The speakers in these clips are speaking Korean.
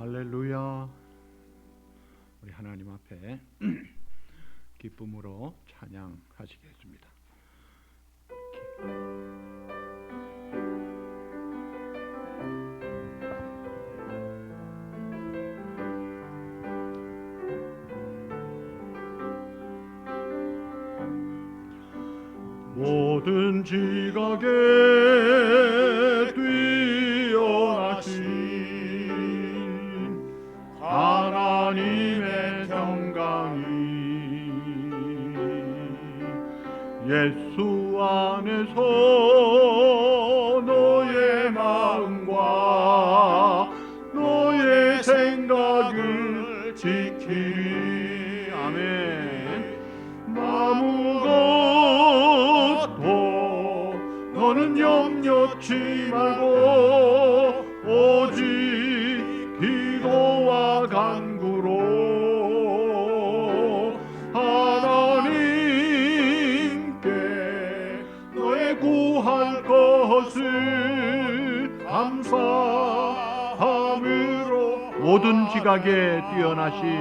할렐루야. 우리 하나님 앞에 기쁨으로 찬양하시겠습니다. 모든 지각에 뛰어나신 하나님의 평강이 예수 안에서 너의 마음과 너의 생각을 지키리. 아멘. 아무것도 너는 염려치 말고 오직 기도와 간구로 하나님께 너의 구할 것을 감사함으로 모든 지각에 뛰어나신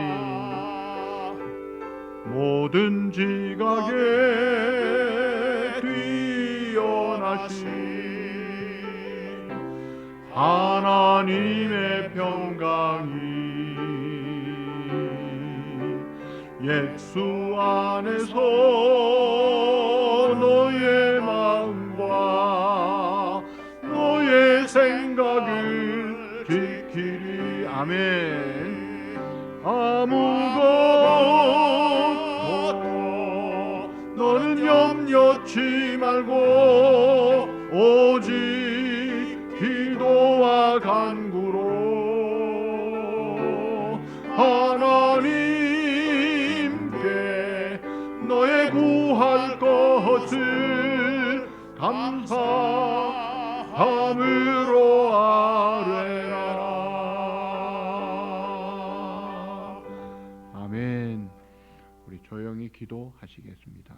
하나님의 평강이 예수 안에서 너의 마음과 너의 생각을 지키리. 아멘. 아무것도 너는 염려치 말고 오직 기도와 간구로 하나님께 너의 구할 것을 감사함으로 아뢰라. 아멘. 우리 조용히 기도하시겠습니다.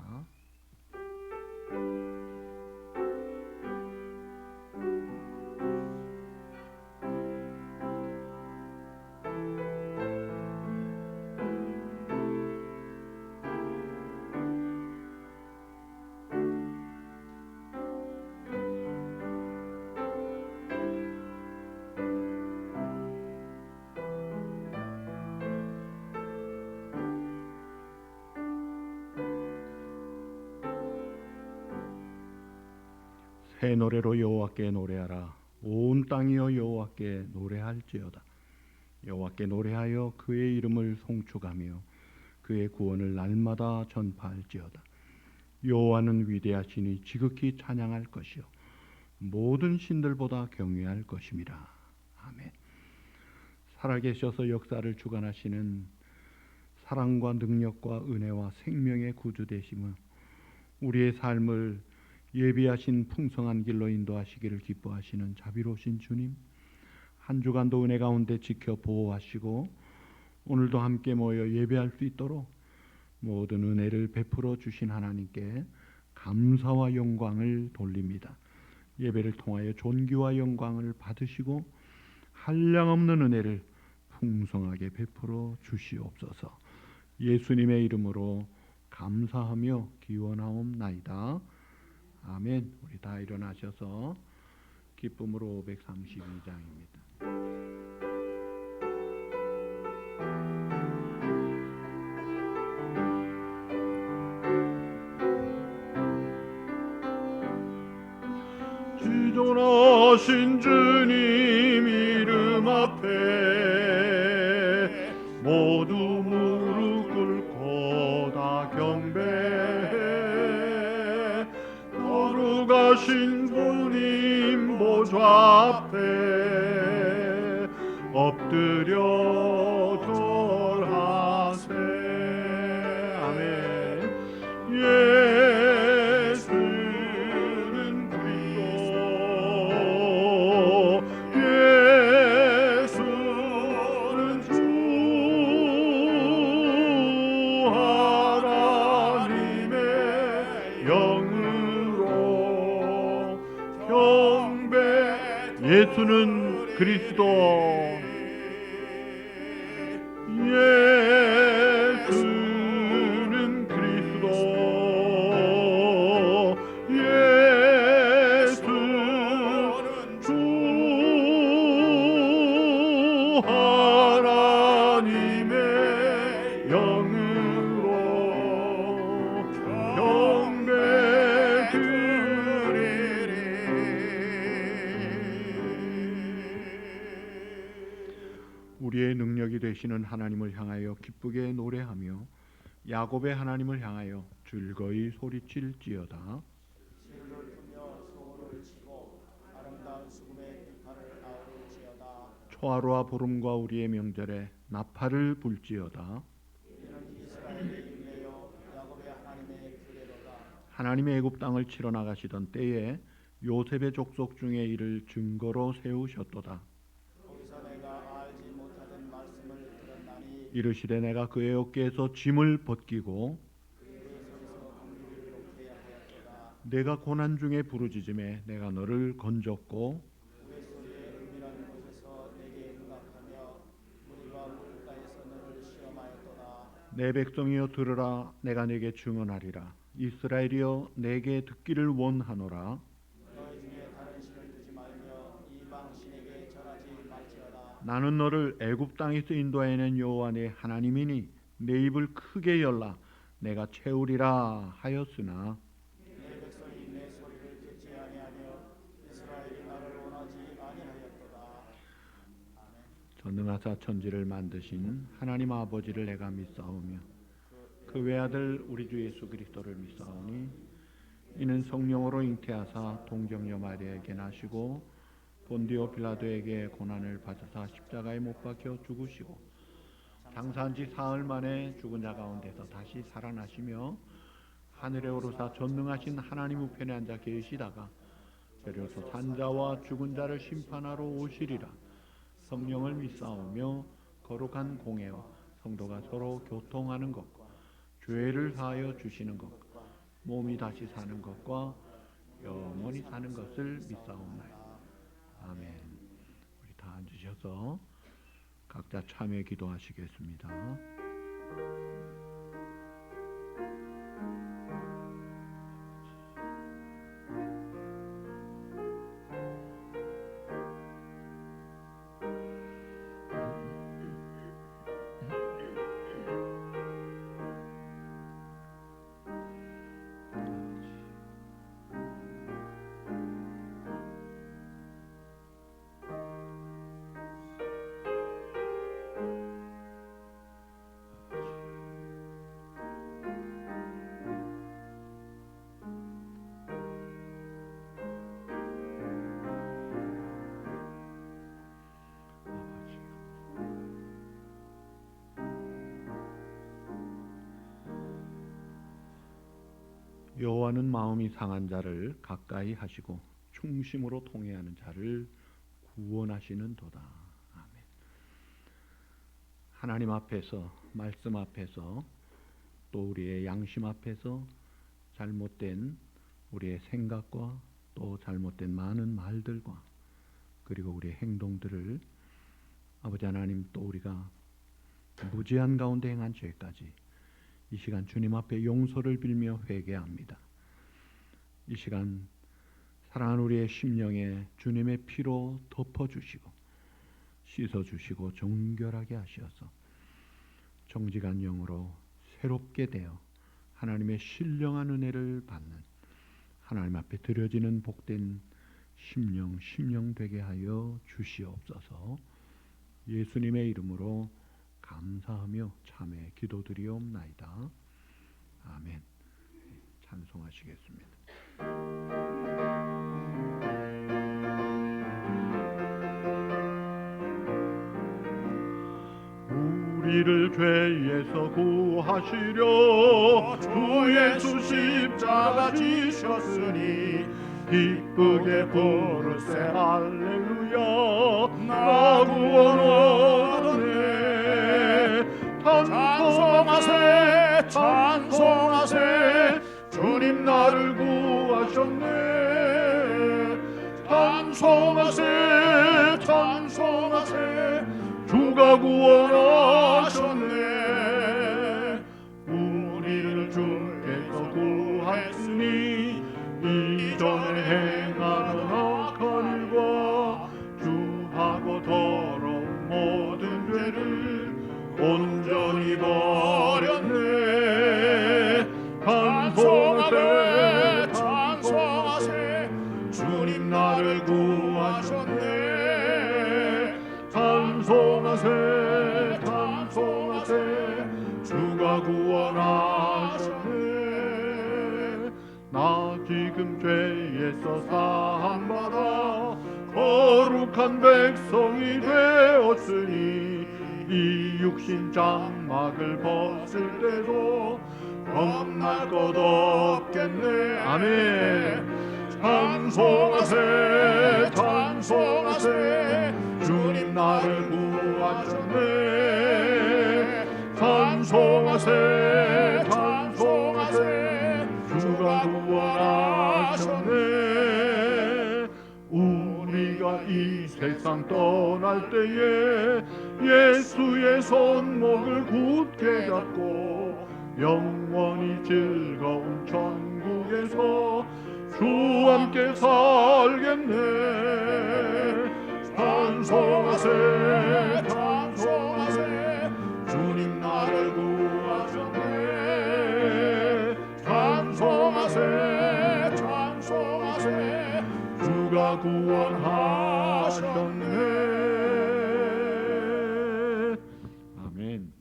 새 노래로 여호와께 노래하라. 온 땅이여 여호와께 노래할지어다. 여호와께 노래하여 그의 이름을 송축하며 그의 구원을 날마다 전파할지어다. 여호와는 위대하시니 지극히 찬양할 것이요 모든 신들보다 경외할 것임이라. 아멘. 살아계셔서 역사를 주관하시는 사랑과 능력과 은혜와 생명의 구주 되심은 우리의 삶을 예비하신 풍성한 길로 인도하시기를 기뻐하시는 자비로우신 주님, 한 주간도 은혜 가운데 지켜 보호하시고 오늘도 함께 모여 예배할 수 있도록 모든 은혜를 베풀어 주신 하나님께 감사와 영광을 돌립니다. 예배를 통하여 존귀와 영광을 받으시고 한량없는 은혜를 풍성하게 베풀어 주시옵소서. 예수님의 이름으로 감사하며 기원하옵나이다. 아멘. 우리 다 일어나셔서 기쁨으로 532장입니다. 지존하신 주님 이름 앞에 모두 무릎 꿇고 다 경배해. 거룩하신 주님 보좌 앞에 엎드려 절하세. 아멘. 예수는 그리스도, 예수는 주, 하나님의 영으로 경배. 예수는 그리스도, 예수는 그리스도 예수는 주 하나님의 영으로 경배 드리리. 우리의 능력이 되시는 하나님을 향하여 기쁘게 노래하며 야곱의 하나님을 향하여 즐거이 소리칠지어다. 시를 풀며 소를 치고 아름다운 수금의 비파를 아우를지어다. 초하루와 보름과 우리의 명절에 나팔을 불지어다. 이는 이스라엘의 인내요 야곱의 하나님의 규례로다. 하나님의 애굽 땅을 치러 나가시던 때에 요셉의 족속 중에 이를 증거로 세우셨도다. 거기서 내가 알지 못하던 말씀을 들었나니 이르시되 내가 그의 어깨에서 짐을 벗기고 그의 손에서 공기를 녹게 하였도다. 내가 고난 중에 부르짖음에 내가 너를 건졌고 그의 소리에 은밀한 곳에서 내게 응답하며 무리와 물가에서 너를 시험하였도다. 내 백성이여 들으라. 내가 내게 증언하리라. 이스라엘이여 내게 듣기를 원하노라. 너희 중에 다른 신을 두지 말며 이방 신에게 절하지 말지어다. 나는 너를 애굽 땅에서 인도해낸 여호와 네 하나님이니 내 입을 크게 열라. 내가 채우리라 하였으나 내 백성이 내 소리를 듣지 아니하며 이스라엘이 나를 원하지 아니하였도다. 아멘. 전능하사 천지를 만드신 하나님 아버지를 내가 믿사오며 그 외아들 우리 주 예수 그리스도를 믿사오니 이는 성령으로 잉태하사 동정녀 마리아에게 나시고 본디오 빌라도에게 고난을 받으사 십자가에 못 박혀 죽으시고 장사한 지 사흘 만에 죽은 자 가운데서 다시 살아나시며 하늘에 오르사 전능하신 하나님 우편에 앉아 계시다가 저리로서 산자와 죽은 자를 심판하러 오시리라. 성령을 믿사오며 거룩한 공회와 성도가 서로 교통하는 것과 죄를 사하여 주시는 것과 몸이 다시 사는 것과 영원히 사는 것을 믿사옵나이다. 아멘. 우리 다 앉으셔서 각자 참여 기도하시겠습니다. 여호와는 마음이 상한 자를 가까이 하시고 충심으로 통회하는 자를 구원하시는도다. 아멘. 하나님 앞에서, 말씀 앞에서, 또 우리의 양심 앞에서 잘못된 우리의 생각과 또 잘못된 많은 말들과 그리고 우리의 행동들을 아버지 하나님, 또 우리가 무지한 가운데 행한 죄까지 이 시간 주님 앞에 용서를 빌며 회개합니다. 이 시간 사랑하는 우리의 심령에 주님의 피로 덮어주시고 씻어주시고 정결하게 하셔서 정직한 영으로 새롭게 되어 하나님의 신령한 은혜를 받는 하나님 앞에 드려지는 복된 심령 되게 하여 주시옵소서. 예수님의 이름으로 감사하며 참회 기도드리옵나이다. 아멘. 찬송하시겠습니다. 우리를 죄에서 구하시려 주 예수 십자가 지셨으니 기쁘게 부르세 할렐루야. 나 구원하네. 찬송하세 찬송하세. 주님 나를 구하셨네. 찬송하세 찬송하세. 주가 구원하셨네. 귀한 백성이 되었으니 이 육신 장막을 벗을 때도 겁날 것 없겠네. 아멘. 찬송하세 찬송하세 주님 나를 구하셨네. 찬송하세 찬송하세 주가 구원하셨네. 우리가 이 세상 떠날 때에 예수의 손목을 굳게 잡고 영원히 즐거운 천국에서 주와 함께 살겠네. 찬송하세 찬송하세 주님 나를 구하셨네. 찬송하세 찬송하세 주가 구원하셨네. 아멘.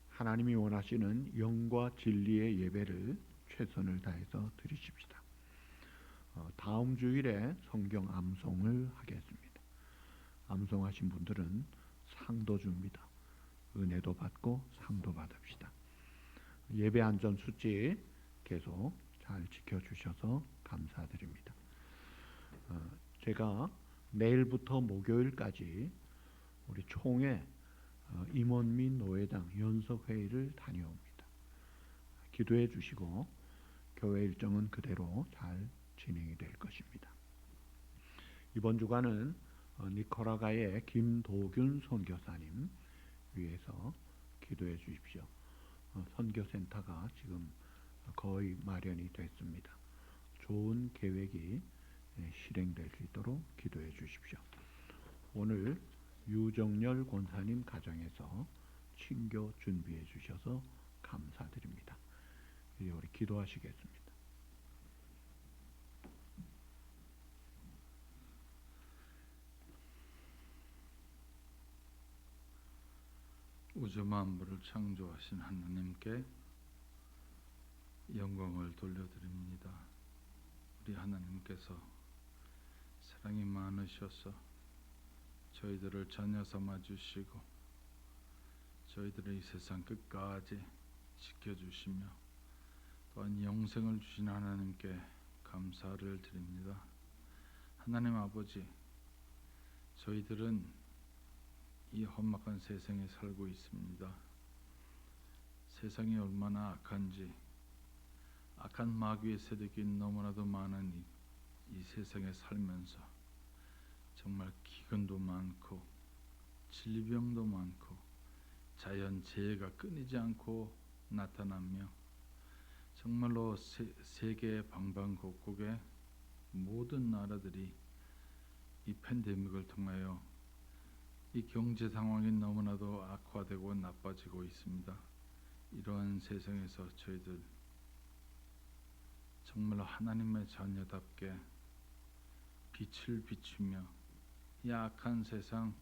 하나님이 원하시는 영과 진리의 예배를 최선을 다해서 드리십시다. 다음 주일에 성경 암송을 하겠습니다. 암송하신 분들은 상도 줍니다. 은혜도 받고 상도 받읍시다. 예배 안전 수칙 계속 잘 지켜주셔서 감사드립니다. 제가 내일부터 목요일까지 우리 총회 임원 및 노회당 연석회의를 다녀옵니다. 기도해 주시고 교회 일정은 그대로 잘 진행이 될 것입니다. 이번 주간은 니카라과의 김도균 선교사님 위해서 기도해 주십시오. 선교센터가 지금 거의 마련이 됐습니다. 좋은 계획이 실행될 수 있도록 기도해 주십시오. 오늘 유정열 권사님 가정에서 친교 준비해 주셔서 감사드립니다. 이제 우리 기도하시겠습니다. 우주 만물을 창조하신 하나님께 영광을 돌려드립니다. 우리 하나님께서 사랑이 많으셔서 저희들을 자녀 삼아 주시고 저희들의 이 세상 끝까지 지켜주시며 또한 영생을 주신 하나님께 감사를 드립니다. 하나님 아버지, 저희들은 이 험악한 세상에 살고 있습니다. 세상이 얼마나 악한지, 악한 마귀의 세력이 너무나도 많은 이 세상에 살면서 정말 기근도 많고 질병도 많고 자연재해가 끊이지 않고 나타나며 정말로 세계 방방곡곡의 모든 나라들이 이 팬데믹을 통하여 이 경제 상황이 너무나도 악화되고 나빠지고 있습니다. 이러한 세상에서 저희들 정말로 하나님의 자녀답게 빛을 비추며 이 악한 세상,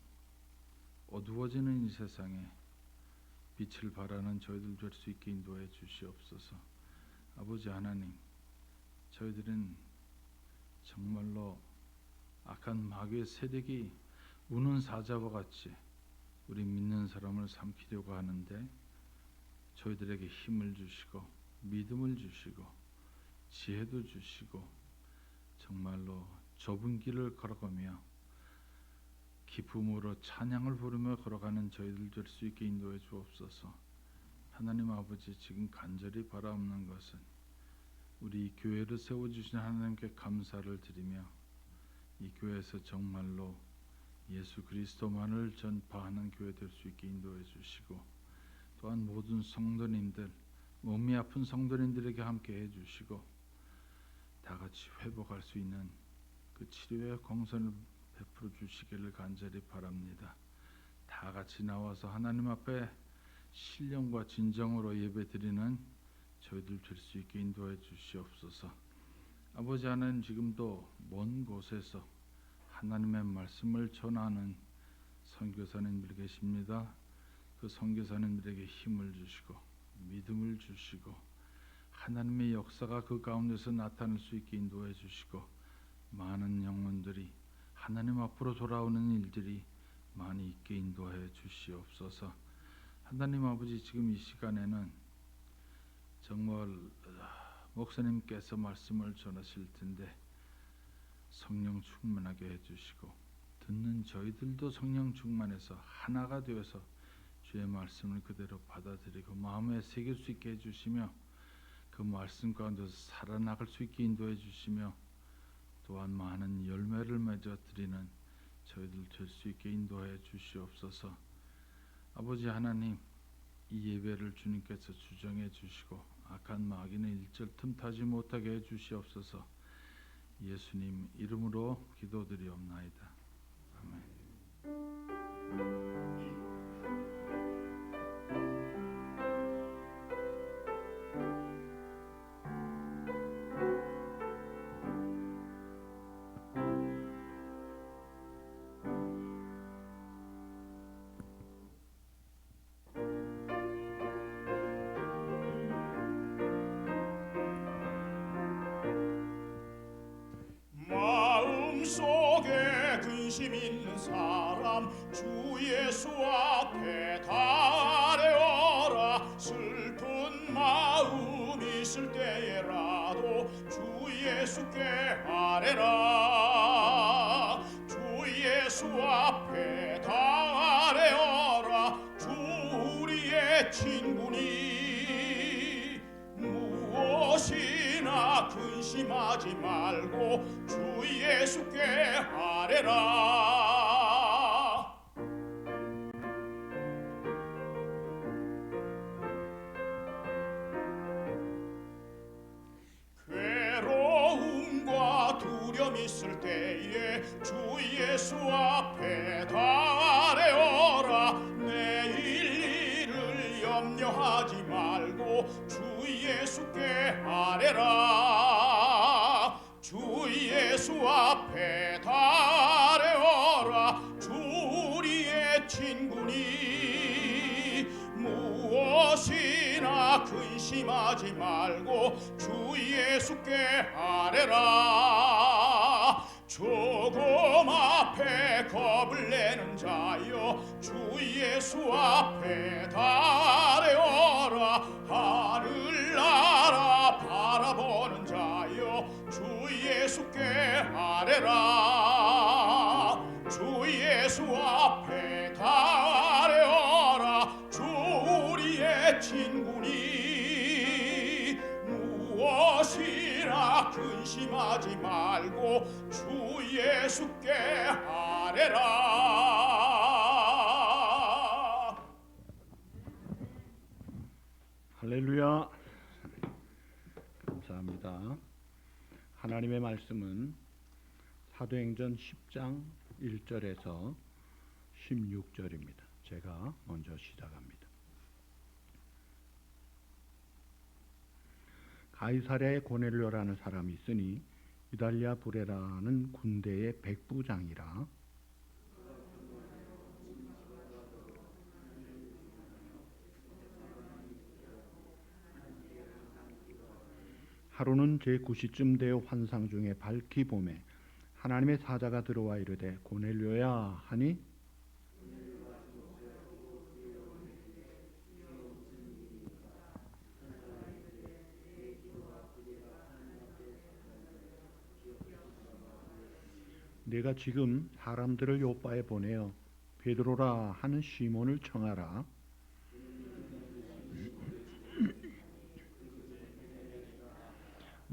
어두워지는 이 세상에 빛을 발하는 저희들 될 수 있게 인도해 주시옵소서. 아버지 하나님, 저희들은 정말로 악한 마귀의 세력이 우는 사자와 같이 우리 믿는 사람을 삼키려고 하는데 저희들에게 힘을 주시고 믿음을 주시고 지혜도 주시고 정말로 좁은 길을 걸어가며 기쁨으로 찬양을 부르며 걸어가는 저희들 될 수 있게 인도해 주옵소서. 하나님 아버지, 지금 간절히 바라옵는 것은 우리 교회를 세워주신 하나님께 감사를 드리며 이 교회에서 정말로 예수 그리스도만을 전파하는 교회 될 수 있게 인도해 주시고 또한 모든 성도님들, 몸이 아픈 성도님들에게 함께 해주시고 다 같이 회복할 수 있는 그 치료의 공선을 베풀어 주시기를 간절히 바랍니다. 다 같이 나와서 하나님 앞에 신령과 진정으로 예배드리는 저희들 될 수 있게 인도해 주시옵소서. 아버지 하나님, 지금도 먼 곳에서 하나님의 말씀을 전하는 선교사님들 계십니다. 그 선교사님들에게 힘을 주시고 믿음을 주시고 하나님의 역사가 그 가운데서 나타날 수 있게 인도해 주시고 많은 영혼들이 하나님 앞으로 돌아오는 일들이 많이 있게 인도하여 주시옵소서. 하나님 아버지, 지금 이 시간에는 정말 목사님께서 말씀을 전하실 텐데 성령 충만하게 해주시고 듣는 저희들도 성령 충만해서 하나가 되어서 주의 말씀을 그대로 받아들이고 마음에 새길 수 있게 해주시며 그 말씀 가운데서 살아나갈 수 있게 인도해 주시며 또한 많은 열매를 맺어 드리는 저희들 될 수 있게 인도해 주시옵소서. 아버지 하나님, 이 예배를 주님께서 주정해 주시고 악한 마귀는 일절 틈타지 못하게 해 주시옵소서. 예수님 이름으로 기도드리옵나이다. 아멘. 마음속에 근심 있는 사람 주 예수 앞에 달려라. 슬픈 마음 있을 때에라도 주 예수께 아뢰라. 주 예수 앞에 달려라. 주 우리의 친구니 무엇이나 근심하지 말고 주 예수께 아뢰라. 괴로움과 두려움 있을 때에 주 예수 앞에 달려라. 내일 일을 염려하지 말고 주 예수께 아뢰라. 주 예수 앞에 달려라. 주 우리의 친구니 무엇이나 근심하지 말고 주 예수께 아뢰라. 조금 앞에 겁을 내는 자여 주 예수 앞에 달려라. 하늘나라 바라보는 자여 주 예수께 아뢰라. 주 예수 앞에 달려라. 주 우리의 친구니 무엇이나 근심하지 말고 주 예수께 아뢰라. 할렐루야. 감사합니다. 하나님의 말씀은 사도행전 10장 1절에서 16절입니다. 제가 먼저 시작합니다. 가이사랴에 고넬료라는 사람이 있으니 이달리아 부레라는 군대의 백부장이라. 하루는 제9시쯤 되어 환상 중에 밝히 보매 하나님의 사자가 들어와 이르되 고넬료야 하니 내가 지금 사람들을 요바에 보내어 베드로라 하는 시몬을 청하라.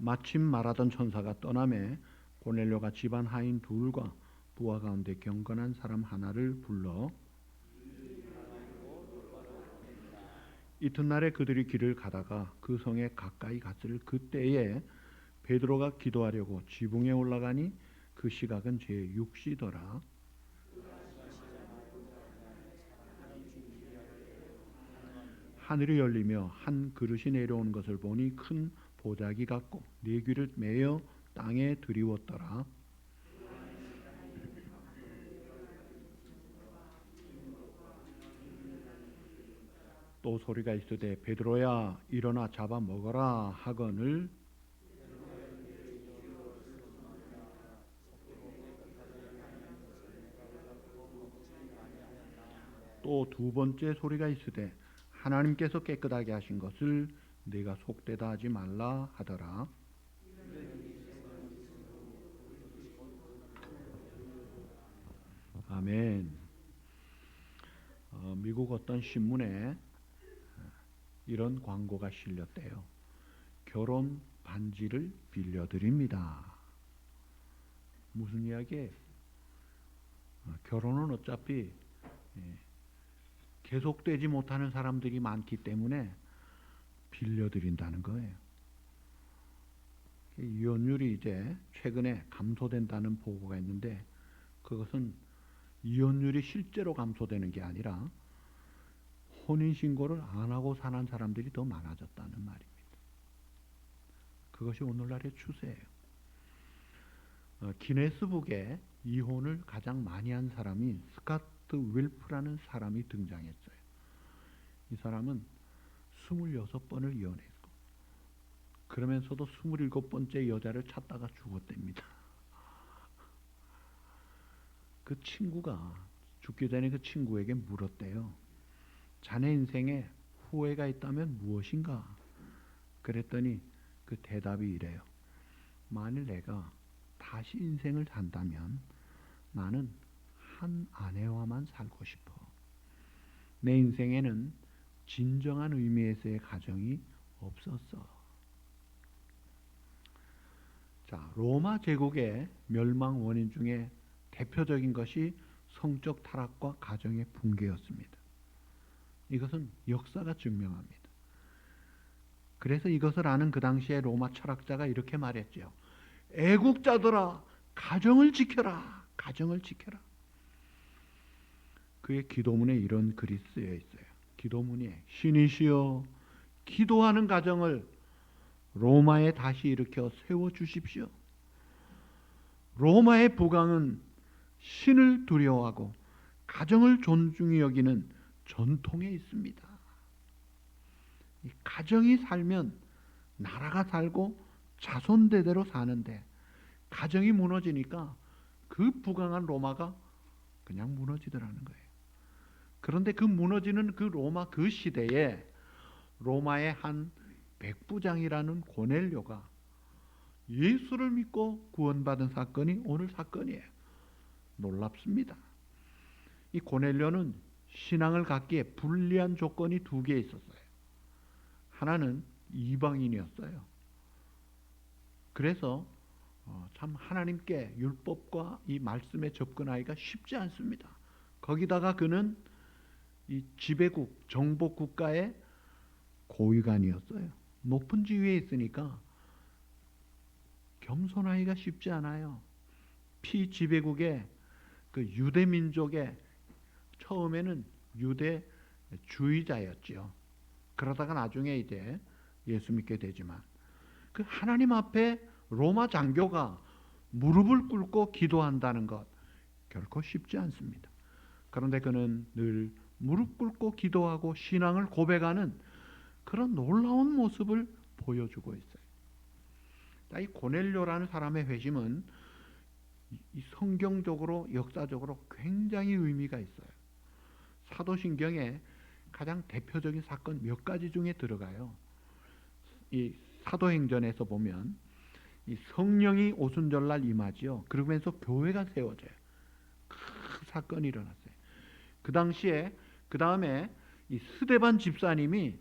마침 말하던 천사가 떠나매 고넬료가 집안 하인 둘과 부하 가운데 경건한 사람 하나를 불러 이튿날에 그들이 길을 가다가 그 성에 가까이 갔을 그때에 베드로가 기도하려고 지붕에 올라가니 그 시각은 제6시더라. 하늘이 열리며 한 그릇이 내려오는 것을 보니 큰 보자기 같고 네 귀를 메어 땅에 들이웠더라. 또 소리가 있으되 베드로야 일어나 잡아 먹어라 하거늘 또 두 번째 소리가 있으되 하나님께서 깨끗하게 하신 것을 네가 속되다 하지 말라 하더라. 아멘. 미국 어떤 신문에 이런 광고가 실렸대요. 결혼 반지를 빌려드립니다. 무슨 이야기예요? 결혼은 어차피 계속되지 못하는 사람들이 많기 때문에 빌려드린다는 거예요. 이혼율이 이제 최근에 감소된다는 보고가 있는데 그것은 이혼율이 실제로 감소되는 게 아니라 혼인신고를 안 하고 사는 사람들이 더 많아졌다는 말입니다. 그것이 오늘날의 추세예요. 기네스북에 이혼을 가장 많이 한 사람이 스카트 윌프라는 사람이 등장했어요. 이 사람은 26번을 이혼했고 그러면서도 27번째 여자를 찾다가 죽었답니다. 그 친구가 죽기 전에 그 친구에게 물었대요. 자네 인생에 후회가 있다면 무엇인가? 그랬더니 그 대답이 이래요. 만일 내가 다시 인생을 산다면 나는 한 아내와만 살고 싶어. 내 인생에는 진정한 의미에서의 가정이 없었어. 자, 로마 제국의 멸망 원인 중에 대표적인 것이 성적 타락과 가정의 붕괴였습니다. 이것은 역사가 증명합니다. 그래서 이것을 아는 그 당시에 로마 철학자가 이렇게 말했죠. 애국자들아, 가정을 지켜라. 가정을 지켜라. 그의 기도문에 이런 글이 쓰여 있어요. 기도문에 신이시여 기도하는 가정을 로마에 다시 일으켜 세워주십시오. 로마의 부강은 신을 두려워하고 가정을 존중히 여기는 전통에 있습니다. 이 가정이 살면 나라가 살고 자손대대로 사는데 가정이 무너지니까 그 부강한 로마가 그냥 무너지더라는 거예요. 그런데 그 무너지는 그 로마 그 시대에 로마의 한 백부장이라는 고넬료가 예수를 믿고 구원받은 사건이 오늘 사건이에요. 놀랍습니다. 이 고넬료는 신앙을 갖기에 불리한 조건이 두 개 있었어요. 하나는 이방인이었어요. 그래서 참 하나님께 율법과 이 말씀에 접근하기가 쉽지 않습니다. 거기다가 그는 이 지배국, 정복 국가의 고위관이었어요. 높은 지위에 있으니까 겸손하기가 쉽지 않아요. 피지배국의 그 유대 민족의 처음에는 유대주의자였지요. 그러다가 나중에 이제 예수 믿게 되지만 그 하나님 앞에 로마 장교가 무릎을 꿇고 기도한다는 것 결코 쉽지 않습니다. 그런데 그는 늘 무릎 꿇고 기도하고 신앙을 고백하는 그런 놀라운 모습을 보여주고 있어요. 이 고넬료라는 사람의 회심은 이 성경적으로 역사적으로 굉장히 의미가 있어요. 사도신경에 가장 대표적인 사건 몇 가지 중에 들어가요. 이 사도행전에서 보면 이 성령이 오순절날 임하지요. 그러면서 교회가 세워져요. 큰 사건이 일어났어요. 그 당시에 그 다음에 이 스데반 집사님이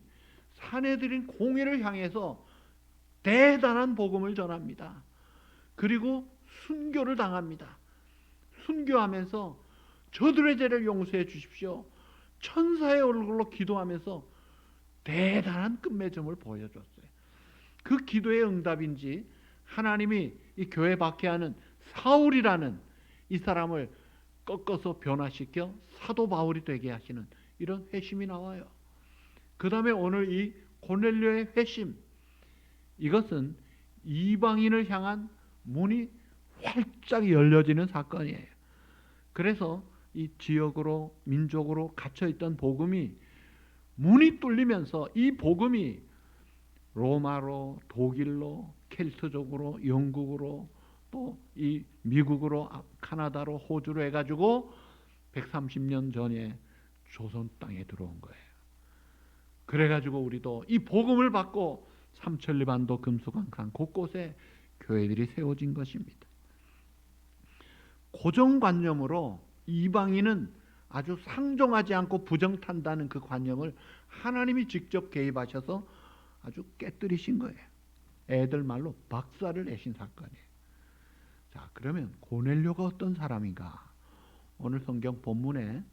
사내들인 공회를 향해서 대단한 복음을 전합니다. 그리고 순교를 당합니다. 순교하면서 저들의 죄를 용서해 주십시오. 천사의 얼굴로 기도하면서 대단한 끝맺음을 보여줬어요. 그 기도의 응답인지 하나님이 이 교회 박해하는 사울이라는 이 사람을 꺾어서 변화시켜 사도 바울이 되게 하시는 이런 회심이 나와요. 그 다음에 오늘 이 고넬료의 회심, 이것은 이방인을 향한 문이 활짝 열려지는 사건이에요. 그래서 이 지역으로 민족으로 갇혀있던 복음이 문이 뚫리면서 이 복음이 로마로, 독일로, 켈트족으로, 영국으로, 또 이 미국으로, 카나다로, 호주로 해가지고 130년 전에 조선 땅에 들어온 거예요. 그래가지고 우리도 이 복음을 받고 삼천리반도 금수강산 곳곳에 교회들이 세워진 것입니다. 고정관념으로 이방인은 아주 상종하지 않고 부정탄다는 그 관념을 하나님이 직접 개입하셔서 아주 깨뜨리신 거예요. 애들 말로 박살을 내신 사건이에요. 자, 그러면 고넬료가 어떤 사람인가? 오늘 성경 본문에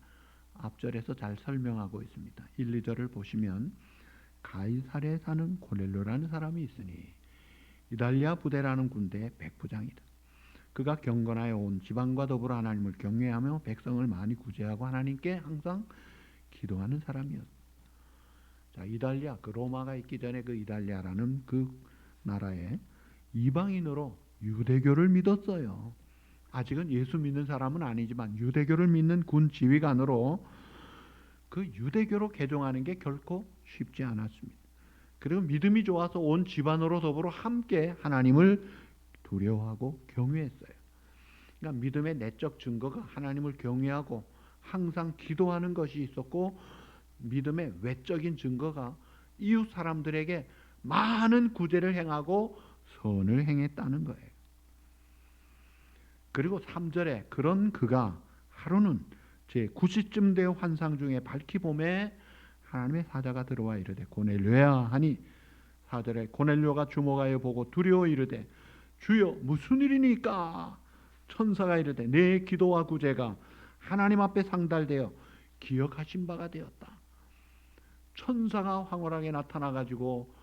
앞절에서 잘 설명하고 있습니다. 1, 2절을 보시면 가이사랴에 사는 고넬료라는 사람이 있으니 이달리아 부대라는 군대의 백부장이다. 그가 경건하여 온 지방과 더불어 하나님을 경외하며 백성을 많이 구제하고 하나님께 항상 기도하는 사람이었다. 자, 이달리아, 그 로마가 있기 전에 그 이달리아라는 그 나라에 이방인으로 유대교를 믿었어요. 아직은 예수 믿는 사람은 아니지만 유대교를 믿는 군 지휘관으로 그 유대교로 개종하는 게 결코 쉽지 않았습니다. 그리고 믿음이 좋아서 온 집안으로 더불어 함께 하나님을 두려워하고 경외했어요. 그러니까 믿음의 내적 증거가 하나님을 경외하고 항상 기도하는 것이 있었고, 믿음의 외적인 증거가 이웃 사람들에게 많은 구제를 행하고 선을 행했다는 거예요. 그리고 3절에 그런 그가 하루는 제 9시쯤 되어 환상 중에 밝히 봄에 하나님의 사자가 들어와 이르되 고넬료야 하니 4절에 고넬료가 주목하여 보고 두려워 이르되 주여 무슨 일이니까? 천사가 이르되 내 기도와 구제가 하나님 앞에 상달되어 기억하신 바가 되었다. 천사가 황홀하게 나타나 가지고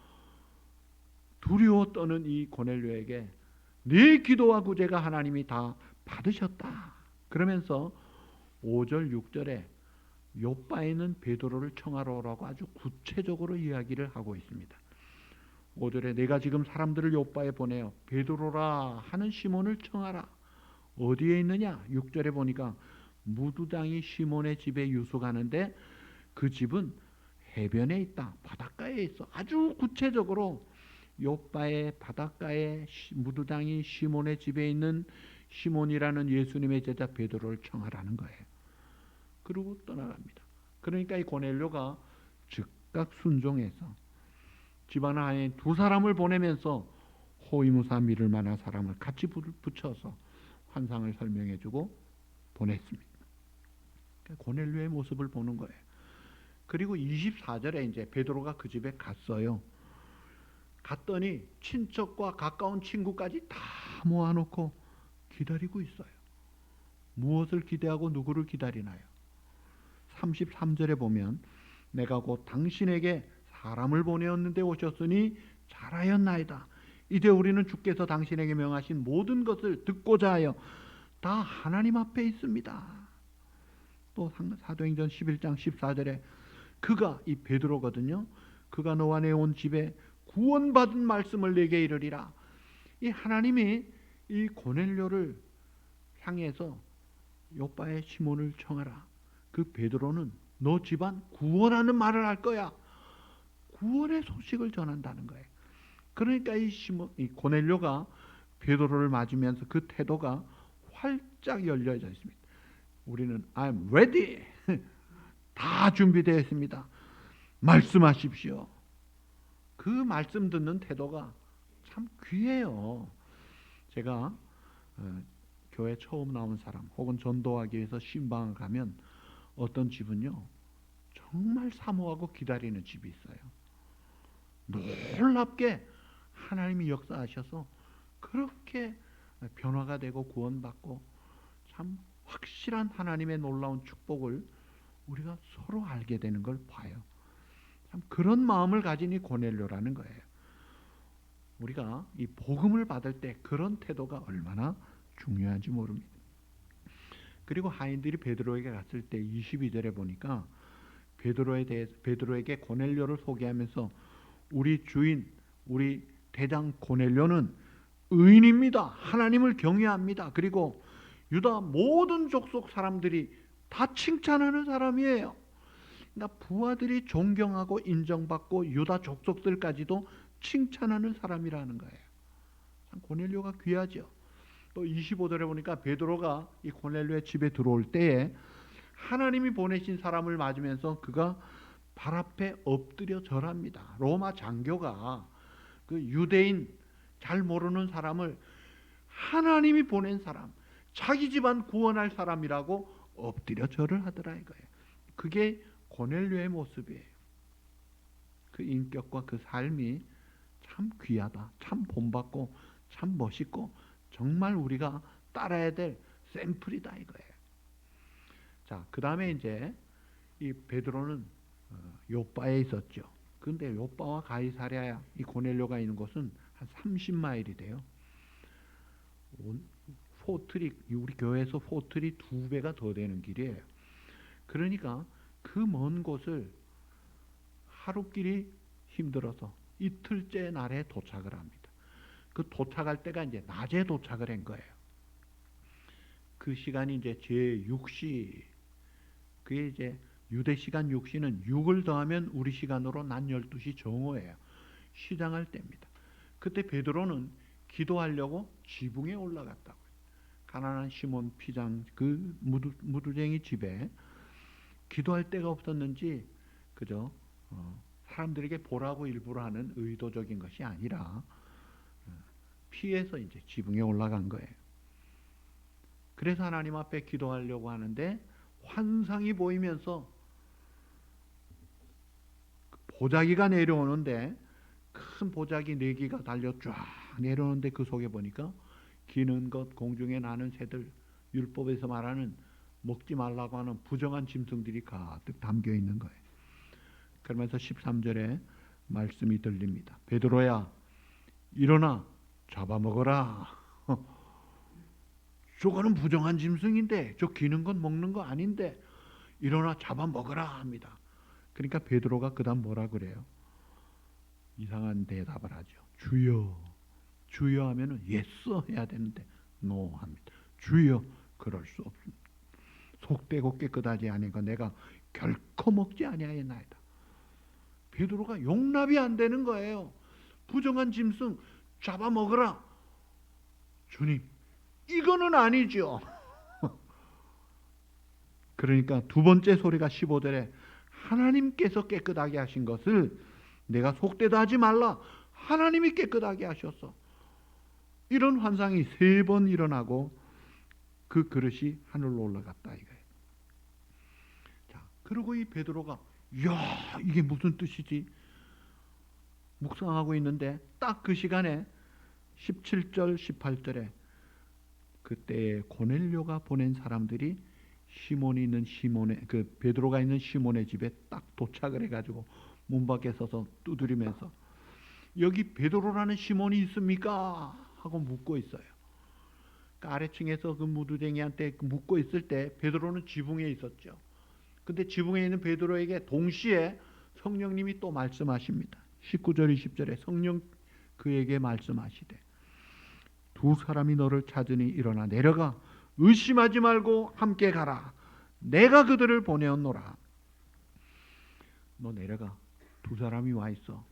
두려워 떠는 이 고넬료에게 네 기도와 구제가 하나님이 다 받으셨다. 그러면서 5절 6절에 요바에 있는 베드로를 청하러 오라고 아주 구체적으로 이야기를 하고 있습니다. 5절에 내가 지금 사람들을 요바에 보내어 베드로라 하는 시몬을 청하라. 어디에 있느냐? 6절에 보니까 무두당이 시몬의 집에 유숙하는데 그 집은 해변에 있다. 바닷가에 있어. 아주 구체적으로 요바의 바닷가에 무두당이 시몬의 집에 있는 시몬이라는 예수님의 제자 베드로를 청하라는 거예요. 그리고 떠나갑니다. 그러니까 이 고넬료가 즉각 순종해서 집안 안에 두 사람을 보내면서 호위무사 믿을 만한 사람을 같이 붙여서 환상을 설명해주고 보냈습니다. 그러니까 고넬료의 모습을 보는 거예요. 그리고 24절에 이제 베드로가 그 집에 갔어요. 갔더니 친척과 가까운 친구까지 다 모아놓고 기다리고 있어요. 무엇을 기대하고 누구를 기다리나요? 33절에 보면 내가 곧 당신에게 사람을 보내었는데 오셨으니 잘하였나이다. 이제 우리는 주께서 당신에게 명하신 모든 것을 듣고자 하여 다 하나님 앞에 있습니다. 또 사도행전 11장 14절에 그가 이 베드로거든요. 그가 너와 내 온 집에 구원받은 말씀을 내게 이르리라. 이 하나님이 이 고넬료를 향해서 요바의 시몬을 청하라. 그 베드로는 너 집안 구원하는 말을 할 거야. 구원의 소식을 전한다는 거예요. 그러니까 이 고넬료가 베드로를 맞으면서 그 태도가 활짝 열려져 있습니다. 우리는 I'm ready. 다 준비되어 있습니다. 말씀하십시오. 그 말씀 듣는 태도가 참 귀해요. 제가 교회 처음 나온 사람 혹은 전도하기 위해서 신방을 가면 어떤 집은요 정말 사모하고 기다리는 집이 있어요. 놀랍게 하나님이 역사하셔서 그렇게 변화가 되고 구원받고 참 확실한 하나님의 놀라운 축복을 우리가 서로 알게 되는 걸 봐요. 참 그런 마음을 가진 이 고넬료라는 거예요. 우리가 이 복음을 받을 때 그런 태도가 얼마나 중요한지 모릅니다. 그리고 하인들이 베드로에게 갔을 때 22절에 보니까 베드로에게 고넬료를 소개하면서 우리 주인, 우리 대장 고넬료는 의인입니다. 하나님을 경외합니다. 그리고 유다 모든 족속 사람들이 다 칭찬하는 사람이에요. 그러니까 부하들이 존경하고 인정받고 유다 족속들까지도 칭찬하는 사람이라는 거예요. 참 고넬료가 귀하죠. 또 25절에 보니까 베드로가 이 고넬료의 집에 들어올 때에 하나님이 보내신 사람을 맞으면서 그가 발 앞에 엎드려 절합니다. 로마 장교가 그 유대인 잘 모르는 사람을 하나님이 보낸 사람, 자기 집안 구원할 사람이라고 엎드려 절을 하더라 이거예요. 그게 고넬료의 모습이에요. 그 인격과 그 삶이 참 귀하다, 참 본받고 참 멋있고 정말 우리가 따라야 될 샘플이다 이거예요. 자, 그 다음에 이제 이 베드로는 요빠에 있었죠. 근데 요빠와 가이사랴 이 고넬료가 있는 곳은 한 30마일이 돼요. 포틀이 우리 교회에서 포틀이 2배가 더 되는 길이에요. 그러니까 그 먼 곳을 하루길이 힘들어서 이틀째 날에 도착을 합니다. 그 도착할 때가 이제 낮에 도착을 한 거예요. 그 시간이 이제 제6시, 그게 이제 유대 시간 6시는 6을 더하면 우리 시간으로 낮 12시 정오예요. 시장할 때입니다. 그때 베드로는 기도하려고 지붕에 올라갔다고요. 가난한 시몬 피장 그 무두쟁이 집에 기도할 데가 없었는지 그저 사람들에게 보라고 일부러 하는 의도적인 것이 아니라 피해서 이제 지붕에 올라간 거예요. 그래서 하나님 앞에 기도하려고 하는데 환상이 보이면서 보자기가 내려오는데 큰 보자기 4개가 달려 쫙 내려오는데 그 속에 보니까 기는 것, 공중에 나는 새들, 율법에서 말하는 먹지 말라고 하는 부정한 짐승들이 가득 담겨 있는 거예요. 그러면서 13절에 말씀이 들립니다. 베드로야, 일어나 잡아먹어라. 저거는 부정한 짐승인데, 저 기는 건 먹는 거 아닌데 일어나 잡아먹어라 합니다. 그러니까 베드로가 그 다음 뭐라 그래요? 이상한 대답을 하죠. 주여, 주여 하면은 예스 해야 되는데 노 합니다. 주여, 그럴 수 없습니다. 속되고 깨끗하지 아니가 내가 결코 먹지 아니하였나이다. 베드로가 용납이 안 되는 거예요. 부정한 짐승 잡아먹으라. 주님, 이거는 아니죠. 그러니까 두 번째 소리가 15절에 하나님께서 깨끗하게 하신 것을 내가 속되다 하지 말라. 하나님이 깨끗하게 하셨어. 이런 환상이 3번 일어나고 그 그릇이 하늘로 올라갔다 이거예요. 자, 그리고 이 베드로가 야, 이게 무슨 뜻이지? 묵상하고 있는데 딱 그 시간에 17절 18절에 그때 고넬료가 보낸 사람들이 시몬이 있는 시몬의 그 베드로가 있는 시몬의 집에 딱 도착을 해가지고 문 밖에 서서 두드리면서 여기 베드로라는 시몬이 있습니까? 하고 묻고 있어요. 그러니까 아래층에서 그 무두쟁이한테 묻고 있을 때 베드로는 지붕에 있었죠. 근데 지붕에 있는 베드로에게 동시에 성령님이 또 말씀하십니다. 19절 20절에 성령 그에게 말씀하시되 두 사람이 너를 찾으니 일어나 내려가 의심하지 말고 함께 가라. 내가 그들을 보내었노라. 너 내려가. 두 사람이 와 있어.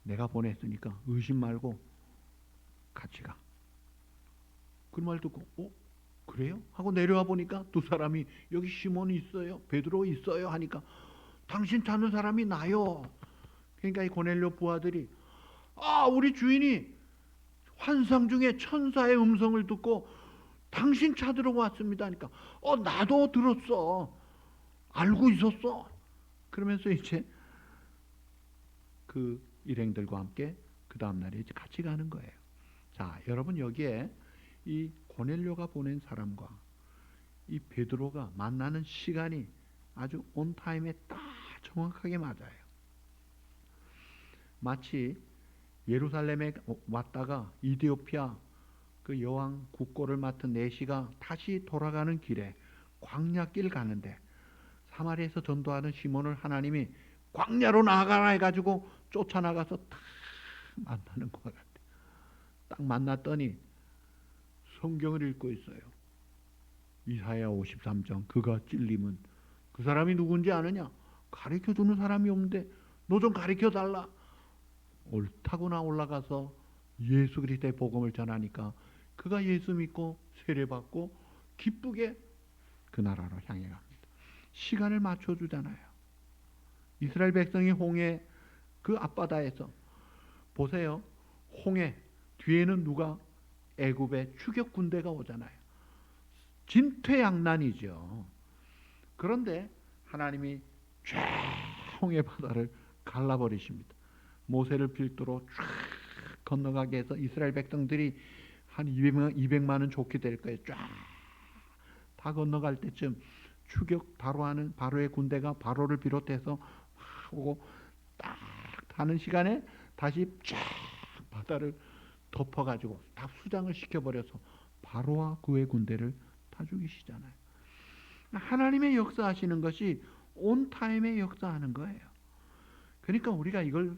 내가 보냈으니까 의심 말고 같이 가. 그 말 듣고 그래요? 하고 내려와 보니까 두 사람이 여기 시몬이 있어요. 베드로 있어요. 하니까 당신 찾는 사람이 나요. 그러니까 이 고넬료 부하들이 우리 주인이 환상 중에 천사의 음성을 듣고 당신 찾으러 왔습니다. 하니까 나도 들었어. 알고 있었어. 그러면서 이제 그 일행들과 함께 그 다음날에 이제 같이 가는 거예요. 자, 여러분 여기에 이 고넬료가 보낸 사람과 이 베드로가 만나는 시간이 아주 온 타임에 딱 정확하게 맞아요. 마치 예루살렘에 왔다가 이디오피아 그 여왕 국고를 맡은 내시가 다시 돌아가는 길에 광야길 가는데 사마리아에서 전도하는 시몬을 하나님이 광야로 나가라 해가지고 쫓아나가서 딱 만나는 것 같아요. 딱 만났더니 성경을 읽고 있어요. 이사야 53장 그가 찔림은 그 사람이 누군지 아느냐? 가르쳐주는 사람이 없는데 너 좀 가르쳐달라. 옳다구나 올라가서 예수 그리스도의 복음을 전하니까 그가 예수 믿고 세례받고 기쁘게 그 나라로 향해 갑니다. 시간을 맞춰주잖아요. 이스라엘 백성이 홍해 그 앞바다에서 보세요. 홍해 뒤에는 누가? 애굽의 추격 군대가 오잖아요. 진퇴양난이죠. 그런데 하나님이 쫙 홍해 바다를 갈라버리십니다. 모세를 필두로 쫙 건너가게 해서 이스라엘 백성들이 한 200만은 좋게 될 거예요. 쫙 다 건너갈 때쯤 추격 바로하는 바로의 군대가 바로를 비롯해서 오고 딱 타는 시간에 다시 쫙 바다를 덮어가지고 다 수장을 시켜버려서 바로와 그의 군대를 다 죽이시잖아요. 하나님의 역사하시는 것이 온 타임에 역사하는 거예요. 그러니까 우리가 이걸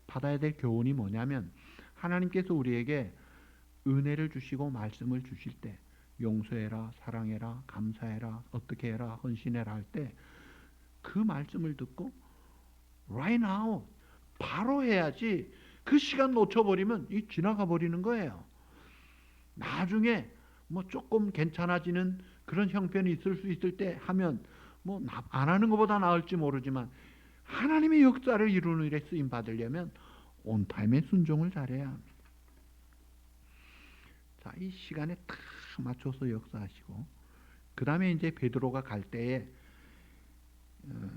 받아야 될 교훈이 뭐냐면 하나님께서 우리에게 은혜를 주시고 말씀을 주실 때 용서해라, 사랑해라, 감사해라, 어떻게 해라, 헌신해라 할 때 그 말씀을 듣고 right now 바로 해야지 그 시간 놓쳐버리면 이 지나가 버리는 거예요. 나중에 뭐 조금 괜찮아지는 그런 형편이 있을 수 있을 때 하면 뭐 안 하는 것보다 나을지 모르지만 하나님의 역사를 이루는 일에 쓰임 받으려면 온 타임에 순종을 잘해야 합니다. 자, 이 시간에 딱 맞춰서 역사하시고 그 다음에 이제 베드로가 갈 때에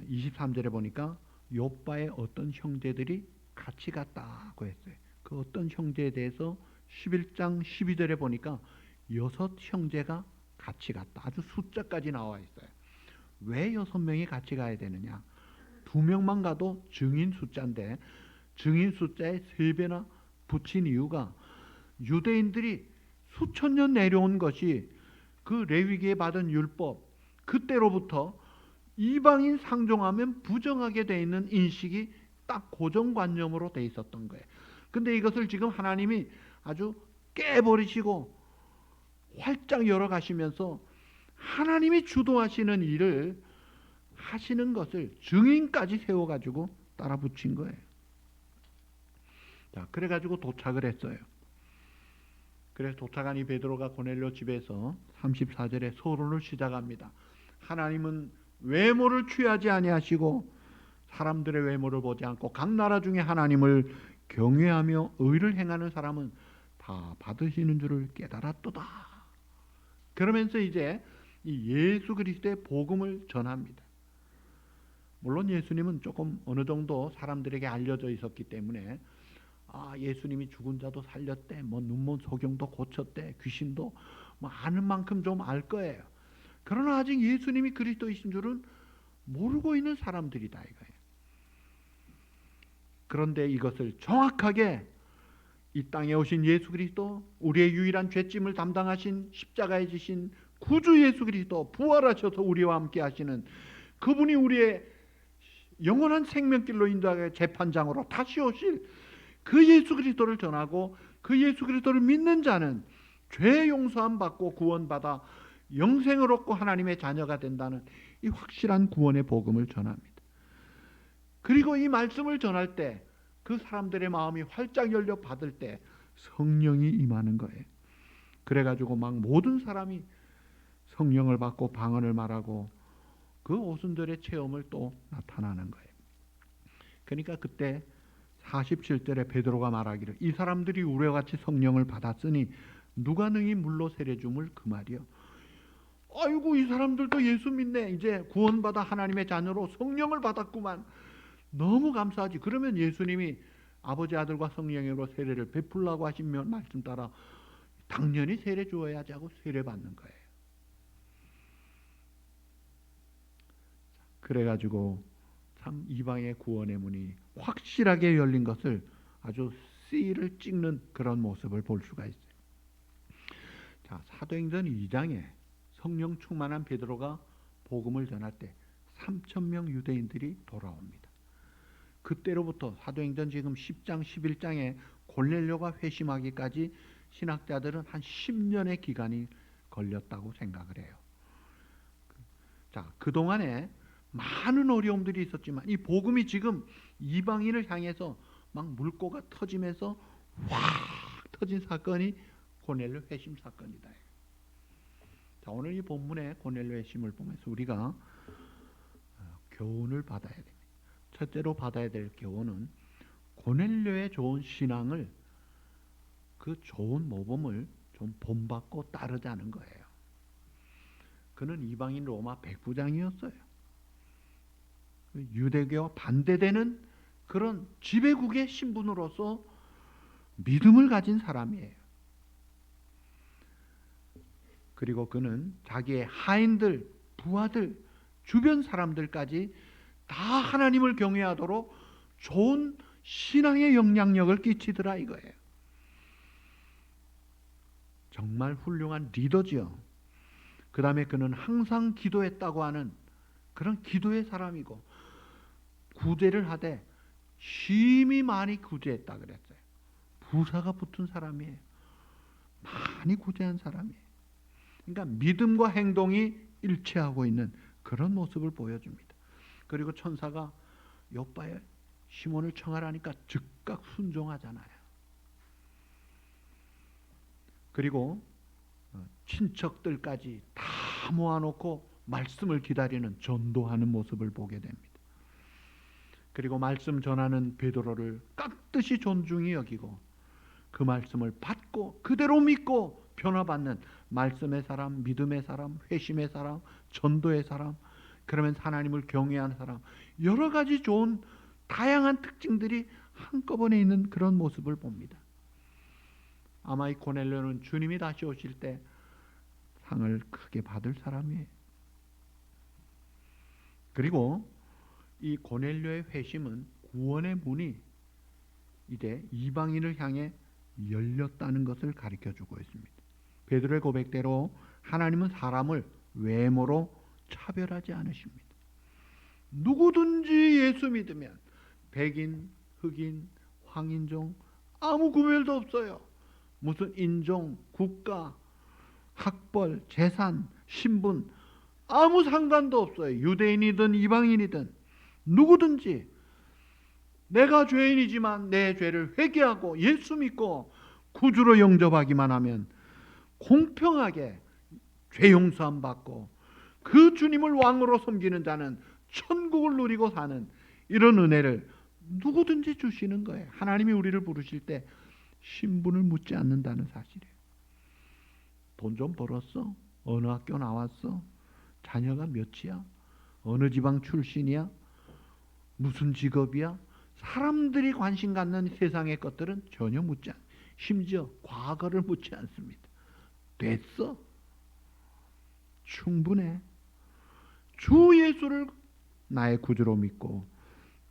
23절에 보니까 욥바의 어떤 형제들이 같이 갔다고 했어요. 그 어떤 형제에 대해서 11장 12절에 보니까 6 형제가 같이 갔다. 아주 숫자까지 나와 있어요. 왜 6명이 같이 가야 되느냐? 2명만 가도 증인 숫자인데 증인 숫자에 3배나 붙인 이유가 유대인들이 수천 년 내려온 것이 그 레위기에 받은 율법 그때로부터 이방인 상종하면 부정하게 돼 있는 인식이 딱 고정관념으로 돼 있었던 거예요. 근데 이것을 지금 하나님이 아주 깨버리시고 활짝 열어가시면서 하나님이 주도하시는 일을 하시는 것을 증인까지 세워가지고 따라 붙인 거예요. 자, 그래가지고 도착을 했어요. 그래서 도착한 이 베드로가 고넬료 집에서 34절에 서론을 시작합니다. 하나님은 외모를 취하지 아니하시고 사람들의 외모를 보지 않고 각 나라 중에 하나님을 경외하며 의를 행하는 사람은 다 받으시는 줄을 깨달았도다. 그러면서 이제 이 예수 그리스도의 복음을 전합니다. 물론 예수님은 조금 어느 정도 사람들에게 알려져 있었기 때문에 예수님이 죽은 자도 살렸대, 뭐 눈먼 소경도 고쳤대, 귀신도 뭐 아는 만큼 좀 알 거예요. 그러나 아직 예수님이 그리스도이신 줄은 모르고 있는 사람들이다 이거예요. 그런데 이것을 정확하게 이 땅에 오신 예수 그리스도, 우리의 유일한 죄짐을 담당하신 십자가에 지신 구주 예수 그리스도, 부활하셔서 우리와 함께 하시는 그분이 우리의 영원한 생명길로 인도하게 재판장으로 다시 오실 그 예수 그리스도를 전하고 그 예수 그리스도를 믿는 자는 죄 용서함 받고 구원받아 영생을 얻고 하나님의 자녀가 된다는 이 확실한 구원의 복음을 전합니다. 그리고 이 말씀을 전할 때 그 사람들의 마음이 활짝 열려 받을 때 성령이 임하는 거예요. 그래가지고 막 모든 사람이 성령을 받고 방언을 말하고 그 오순절의 체험을 또 나타나는 거예요. 그러니까 그때 47절에 베드로가 말하기를 이 사람들이 우리와 같이 성령을 받았으니 누가 능히 물로 세례줌을 그 말이요. 아이고 이 사람들도 예수 믿네. 이제 구원받아 하나님의 자녀로 성령을 받았구만. 너무 감사하지. 그러면 예수님이 아버지 아들과 성령으로 세례를 베풀라고 하신 말씀 따라 당연히 세례 주어야지 하고 세례 받는 거예요. 그래가지고 참 이방의 구원의 문이 확실하게 열린 것을 아주 씨를 찍는 그런 모습을 볼 수가 있어요. 자, 사도행전 2장에 성령 충만한 베드로가 복음을 전할 때 3,000명 유대인들이 돌아옵니다. 그때로부터 사도행전 지금 10장 11장에 고넬료가 회심하기까지 신학자들은 한 10년의 기간이 걸렸다고 생각을 해요. 자, 그동안에 많은 어려움들이 있었지만 이 복음이 지금 이방인을 향해서 막 물꼬가 터지면서 확 터진 사건이 고넬료 회심 사건이다. 자, 오늘 이 본문의 고넬료 회심을 보면서 우리가 교훈을 받아야 됩니다. 첫째로 받아야 될 교훈은 고넬료의 좋은 신앙을, 그 좋은 모범을 좀 본받고 따르자는 거예요. 그는 이방인 로마 백부장이었어요. 유대교와 반대되는 그런 지배국의 신분으로서 믿음을 가진 사람이에요. 그리고 그는 자기의 하인들, 부하들, 주변 사람들까지 다 하나님을 경외하도록 좋은 신앙의 영향력을 끼치더라 이거예요. 정말 훌륭한 리더지요. 그 다음에 그는 항상 기도했다고 하는 그런 기도의 사람이고, 구제를 하되 심히 많이 구제했다 그랬어요. 부사가 붙은 사람이에요. 많이 구제한 사람이에요. 그러니까 믿음과 행동이 일치하고 있는 그런 모습을 보여줍니다. 그리고 천사가 욥바에 시몬을 청하라니까 즉각 순종하잖아요. 그리고 친척들까지 다 모아놓고 말씀을 기다리는, 전도하는 모습을 보게 됩니다. 그리고 말씀 전하는 베드로를 깍듯이 존중히 여기고 그 말씀을 받고 그대로 믿고 변화받는 말씀의 사람, 믿음의 사람, 회심의 사람, 전도의 사람, 그러면 하나님을 경외하는 사람, 여러 가지 좋은 다양한 특징들이 한꺼번에 있는 그런 모습을 봅니다. 아마 이 고넬료는 주님이 다시 오실 때 상을 크게 받을 사람이에요. 그리고 이 고넬료의 회심은 구원의 문이 이제 이방인을 향해 열렸다는 것을 가르쳐주고 있습니다. 베드로의 고백대로 하나님은 사람을 외모로 차별하지 않으십니다. 누구든지 예수 믿으면 백인, 흑인, 황인종 아무 구별도 없어요. 무슨 인종, 국가, 학벌, 재산, 신분 아무 상관도 없어요. 유대인이든 이방인이든 누구든지 내가 죄인이지만 내 죄를 회개하고 예수 믿고 구주로 영접하기만 하면 공평하게 죄 용서함 받고 그 주님을 왕으로 섬기는 자는 천국을 누리고 사는 이런 은혜를 누구든지 주시는 거예요. 하나님이 우리를 부르실 때 신분을 묻지 않는다는 사실이에요. 돈 좀 벌었어? 어느 학교 나왔어? 자녀가 몇이야? 어느 지방 출신이야? 무슨 직업이야? 사람들이 관심 갖는 세상의 것들은 전혀 묻지 않습니다. 심지어 과거를 묻지 않습니다. 됐어? 충분해. 주 예수를 나의 구주로 믿고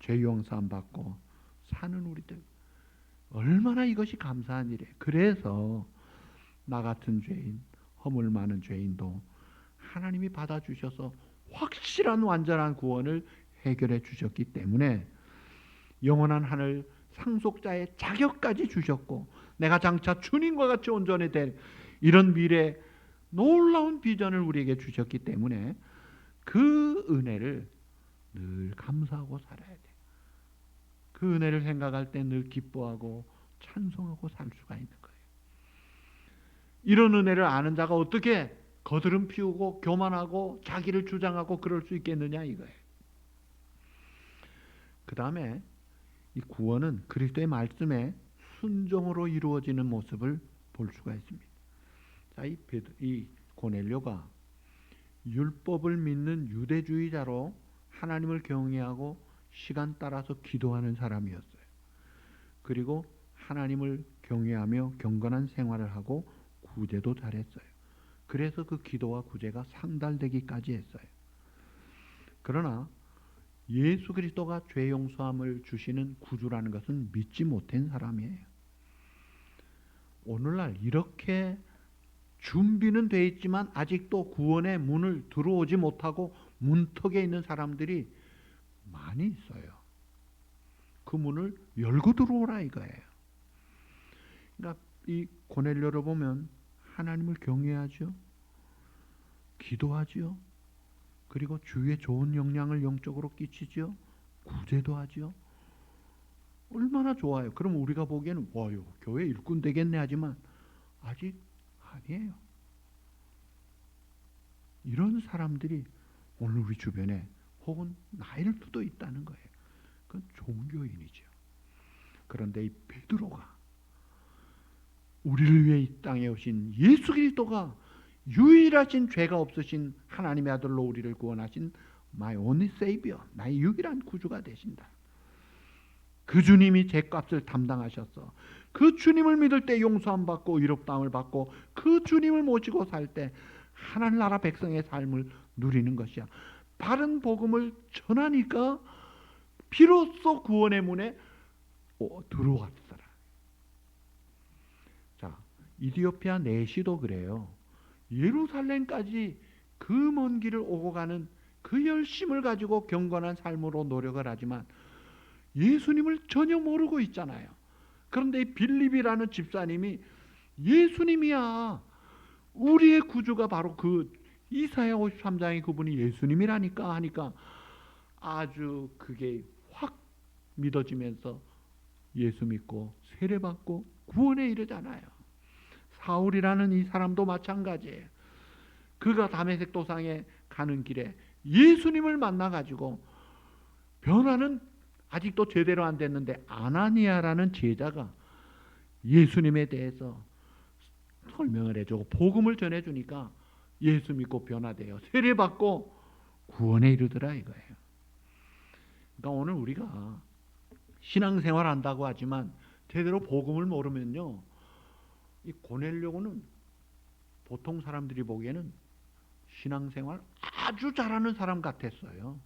죄 용서함 받고 사는 우리들, 얼마나 이것이 감사한 일이에요. 그래서 나 같은 죄인, 허물 많은 죄인도 하나님이 받아주셔서 확실한 완전한 구원을 해결해 주셨기 때문에 영원한 하늘 상속자의 자격까지 주셨고, 내가 장차 주님과 같이 온전히 될 이런 미래 놀라운 비전을 우리에게 주셨기 때문에 그 은혜를 늘 감사하고 살아야 돼. 그 은혜를 생각할 때 늘 기뻐하고 찬송하고 살 수가 있는 거예요. 이런 은혜를 아는 자가 어떻게 거드름 피우고 교만하고 자기를 주장하고 그럴 수 있겠느냐 이거예요. 그 다음에 이 구원은 그리스도의 말씀에 순종으로 이루어지는 모습을 볼 수가 있습니다. 자, 이 고넬료가 율법을 믿는 유대주의자로 하나님을 경외하고 시간 따라서 기도하는 사람이었어요. 그리고 하나님을 경외하며 경건한 생활을 하고 구제도 잘했어요. 그래서 그 기도와 구제가 상달되기까지 했어요. 그러나 예수 그리스도가 죄 용서함을 주시는 구주라는 것은 믿지 못한 사람이에요. 오늘날 이렇게 준비는 돼 있지만 아직도 구원의 문을 들어오지 못하고 문턱에 있는 사람들이 많이 있어요. 그 문을 열고 들어오라 이거예요. 그러니까 이 고넬료를 보면 하나님을 경외하죠. 기도하죠. 그리고 주위에 좋은 영향을 영적으로 끼치죠. 구제도 하죠. 얼마나 좋아요. 그럼 우리가 보기에는 와요, 교회 일꾼 되겠네 하지만 아직 아니에요. 이런 사람들이 오늘 우리 주변에 혹은 나일 수도 있다는 거예요. 그건 종교인이죠. 그런데 이 베드로가 우리를 위해 이 땅에 오신 예수 그리스도가 유일하신 죄가 없으신 하나님의 아들로 우리를 구원하신 My only Savior, 나의 유일한 구주가 되신다. 그 주님이 죄값을 담당하셔서 그 주님을 믿을 때 용서함 받고 의롭다함을 받고 그 주님을 모시고 살 때 하늘나라 백성의 삶을 누리는 것이야. 바른 복음을 전하니까 비로소 구원의 문에 들어왔더라. 자, 이디오피아 내시도 그래요. 예루살렘까지 그 먼 길을 오고 가는 그 열심을 가지고 경건한 삶으로 노력을 하지만 예수님을 전혀 모르고 있잖아요. 그런데 이 빌립이라는 집사님이 예수님이야, 우리의 구주가 바로 그 이사야 53장의 그분이 예수님이라니까 하니까 아주 그게 확 믿어지면서 예수 믿고 세례받고 구원에 이르잖아요. 사울이라는 이 사람도 마찬가지예요. 그가 다메섹 도상에 가는 길에 예수님을 만나가지고 변화는 아직도 제대로 안 됐는데 아나니아라는 제자가 예수님에 대해서 설명을 해주고 복음을 전해주니까 예수 믿고 변화돼요. 세례받고 구원에 이르더라 이거예요. 그러니까 오늘 우리가 신앙생활 한다고 하지만 제대로 복음을 모르면요, 이 고넬료는 보통 사람들이 보기에는 신앙생활 아주 잘하는 사람 같았어요.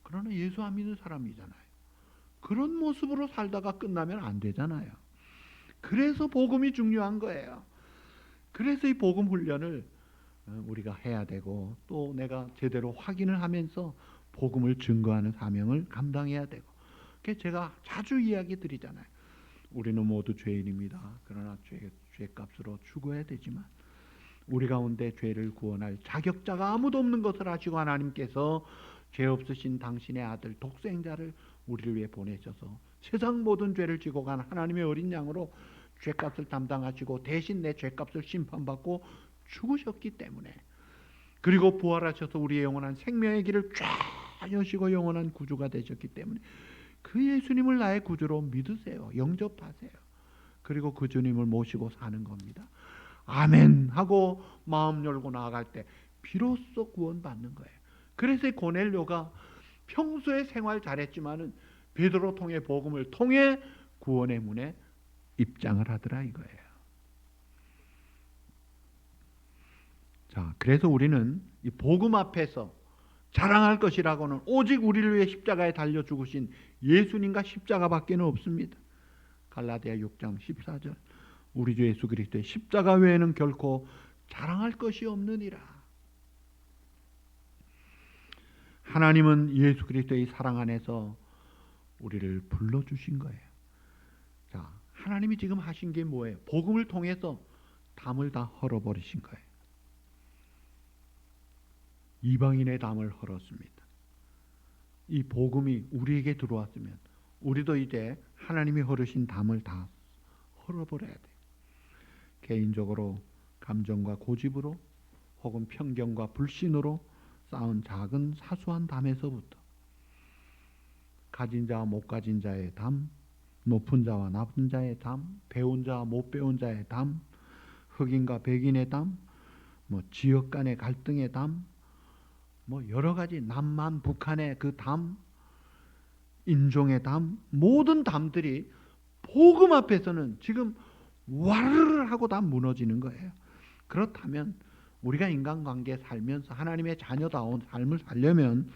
그러나 예수 안 믿는 사람이잖아요. 그런 모습으로 살다가 끝나면 안 되잖아요. 그래서 복음이 중요한 거예요. 그래서 이 복음 훈련을 우리가 해야 되고 또 내가 제대로 확인을 하면서 복음을 증거하는 사명을 감당해야 되고, 그래서 제가 자주 이야기 드리잖아요. 우리는 모두 죄인입니다. 그러나 죄값으로 죽어야 되지만 우리 가운데 죄를 구원할 자격자가 아무도 없는 것을 아시고 하나님께서 죄 없으신 당신의 아들 독생자를 우리를 위해 보내셔서 세상 모든 죄를 지고 간 하나님의 어린 양으로 죄값을 담당하시고 대신 내 죄값을 심판받고 죽으셨기 때문에, 그리고 부활하셔서 우리의 영원한 생명의 길을 쫙 여시고 영원한 구주가 되셨기 때문에 그 예수님을 나의 구주로 믿으세요. 영접하세요. 그리고 그 주님을 모시고 사는 겁니다. 아멘 하고 마음 열고 나아갈 때 비로소 구원받는 거예요. 그래서 고넬료가 평소에 생활 잘했지만은 베드로 통해 복음을 통해 구원의 문에 입장을 하더라 이거예요. 자, 그래서 우리는 이 복음 앞에서 자랑할 것이라고는 오직 우리를 위해 십자가에 달려 죽으신 예수님과 십자가밖에는 없습니다. 갈라디아 6장 14절, 우리 주 예수 그리스도의 십자가 외에는 결코 자랑할 것이 없느니라. 하나님은 예수 그리스도의 사랑 안에서 우리를 불러주신 거예요. 자, 하나님이 지금 하신 게 뭐예요? 복음을 통해서 담을 다 헐어버리신 거예요. 이방인의 담을 헐었습니다. 이 복음이 우리에게 들어왔으면 우리도 이제 하나님이 헐으신 담을 다 헐어버려야 돼요. 개인적으로 감정과 고집으로 혹은 편견과 불신으로 쌓은 작은 사소한 담에서부터 가진 자와 못 가진 자의 담, 높은 자와 낮은 자의 담, 배운 자와 못 배운 자의 담, 흑인과 백인의 담, 지역 간의 갈등의 담, 여러 가지 남한 북한의 그 담, 인종의 담, 모든 담들이 복음 앞에서는 지금 와르르 하고 다 무너지는 거예요. 그렇다면 우리가 인간관계에 살면서 하나님의 자녀다운 삶을 살려면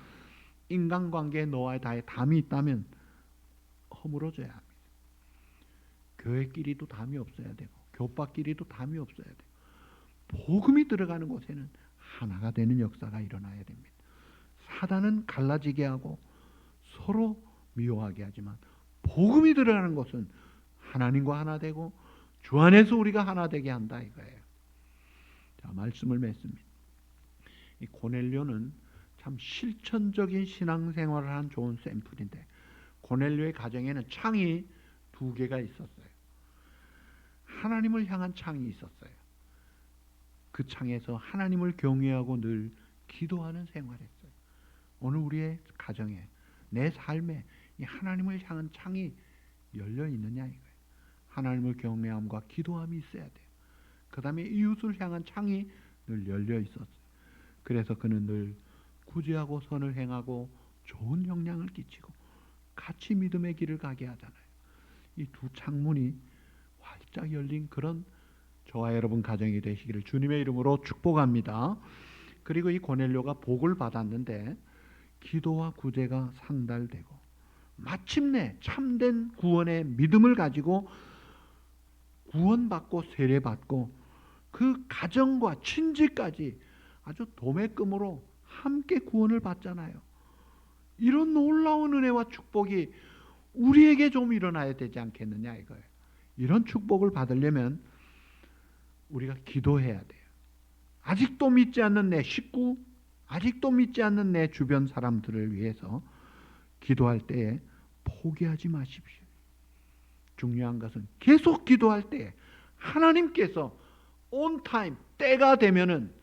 인간관계에 너와 나의 담이 있다면 허물어져야 합니다. 교회끼리도 담이 없어야 되고 교파끼리도 담이 없어야 되고 복음이 들어가는 곳에는 하나가 되는 역사가 일어나야 됩니다. 사단은 갈라지게 하고 서로 미워하게 하지만 복음이 들어가는 곳은 하나님과 하나 되고 주 안에서 우리가 하나 되게 한다 이거예요. 자, 말씀을 맺습니다. 이 고넬료는 참 실천적인 신앙생활을 한 좋은 샘플인데, 고넬료의 가정에는 창이 2개가 있었어요. 하나님을 향한 창이 있었어요. 그 창에서 하나님을 경외하고 늘 기도하는 생활했어요. 오늘 우리의 가정에, 내 삶에 이 하나님을 향한 창이 열려 있느냐 이거예요. 하나님을 경외함과 기도함이 있어야 돼요. 그 다음에 이웃을 향한 창이 늘 열려 있었어요. 그래서 그는 늘 구제하고 선을 행하고 좋은 영향을 끼치고 같이 믿음의 길을 가게 하잖아요. 이 두 창문이 활짝 열린 그런 저와 여러분 가정이 되시기를 주님의 이름으로 축복합니다. 그리고 이 고넬료가 복을 받았는데 기도와 구제가 상달되고 마침내 참된 구원의 믿음을 가지고 구원받고 세례받고 그 가정과 친지까지 아주 도매금으로 함께 구원을 받잖아요. 이런 놀라운 은혜와 축복이 우리에게 좀 일어나야 되지 않겠느냐 이거예요. 이런 축복을 받으려면 우리가 기도해야 돼요. 아직도 믿지 않는 내 식구, 아직도 믿지 않는 내 주변 사람들을 위해서 기도할 때에 포기하지 마십시오. 중요한 것은 계속 기도할 때에 하나님께서 on time, 때가 되면은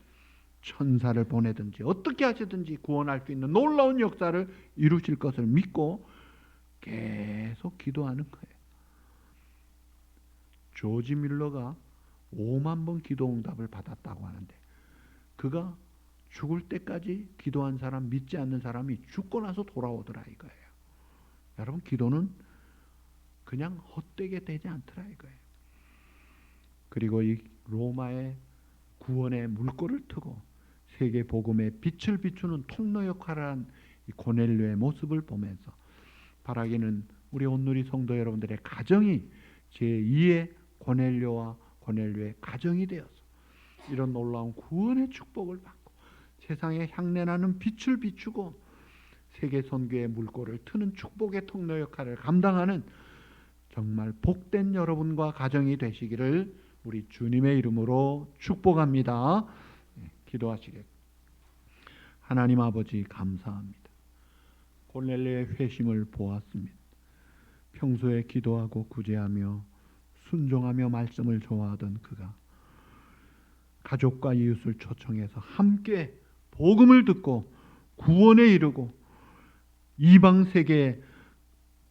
천사를 보내든지 어떻게 하시든지 구원할 수 있는 놀라운 역사를 이루실 것을 믿고 계속 기도하는 거예요. 조지 밀러가 5만 번 기도 응답을 받았다고 하는데 그가 죽을 때까지 기도한 사람, 믿지 않는 사람이 죽고 나서 돌아오더라 이거예요. 여러분, 기도는 그냥 헛되게 되지 않더라 이거예요. 그리고 이 로마의 구원의 물꼬를 트고 세계 복음의 빛을 비추는 통로 역할을 한 이 고넬료의 모습을 보면서 바라기는 우리 온누리 성도 여러분들의 가정이 제2의 고넬료와 고넬료의 가정이 되어서 이런 놀라운 구원의 축복을 받고 세상에 향내나는 빛을 비추고 세계 선교의 물꼬를 트는 축복의 통로 역할을 감당하는 정말 복된 여러분과 가정이 되시기를 우리 주님의 이름으로 축복합니다. 기도하시겠습니다. 하나님 아버지 감사합니다. 고넬료의 회심을 보았습니다. 평소에 기도하고 구제하며 순종하며 말씀을 좋아하던 그가 가족과 이웃을 초청해서 함께 복음을 듣고 구원에 이르고 이방 세계의